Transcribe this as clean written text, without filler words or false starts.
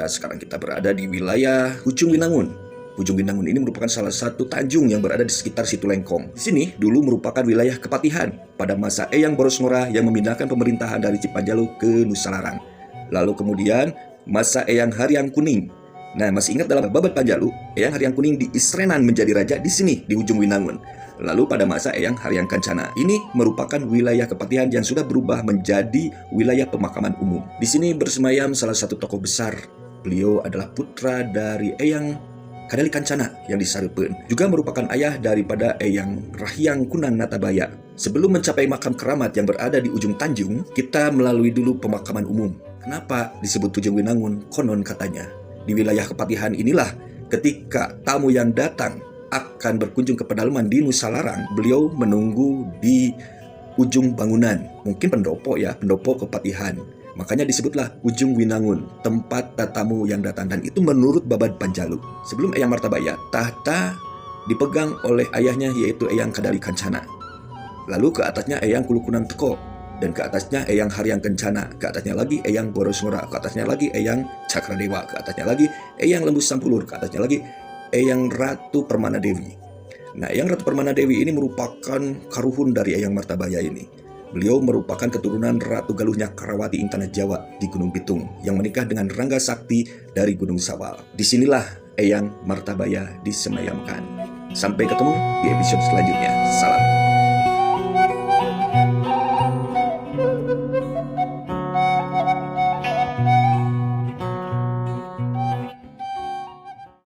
Sekarang kita berada di wilayah Pucung Winangun. Pucung Winangun ini merupakan salah satu tanjung yang berada di sekitar Situ Lengkong. Di sini dulu merupakan wilayah Kepatihan pada masa Eyang Boros Ngora yang memindahkan pemerintahan dari Cipanjalu ke Nusa Larang. Lalu kemudian masa Eyang Haryang Kuning. Nah, masih ingat dalam Babat Panjalu, Eyang Haryang Kuning diisrenan menjadi raja di sini di ujung Winangun. Lalu pada masa Eyang Haryang Kancana, ini merupakan wilayah Kepatihan yang sudah berubah menjadi wilayah pemakaman umum. Di sini bersemayam salah satu tokoh besar. Beliau adalah putra dari Eyang Kadali Kancana yang disarepeun, juga merupakan ayah daripada Eyang Rahyang Kunang Natabaya. Sebelum mencapai makam keramat yang berada di ujung tanjung, kita melalui dulu pemakaman umum. Kenapa disebut Pucung Winangun? Konon katanya, di wilayah Kepatihan inilah ketika tamu yang datang akan berkunjung ke pedalaman di Nusa Larang, beliau menunggu di ujung bangunan. Mungkin pendopo ya, pendopo Kepatihan. Makanya disebutlah Ujung Winangun, tempat tamu yang datang. Dan itu menurut Babat Panjalu. Sebelum Eyang Martabaya, tahta dipegang oleh ayahnya yaitu Eyang Kadali Kancana. Lalu ke atasnya Eyang Kulukunang Teko. Dan ke atasnya Eyang Haryang Kencana. Ke atasnya lagi Eyang Boros Ngora. Ke atasnya lagi Eyang Cakradewa. Ke atasnya lagi Eyang Lembu Sampulur. Ke atasnya lagi Eyang Ratu Permana Dewi. Nah, Eyang Ratu Permana Dewi ini merupakan karuhun dari Eyang Martabaya ini. Beliau merupakan keturunan Ratu Galuh Nyakrawati ing Tanah Jawa di Gunung Pitung yang menikah dengan Rangga Sakti dari Gunung Sawal. Disinilah Eyang Martabaya disemayamkan. Sampai ketemu di episode selanjutnya. Salam.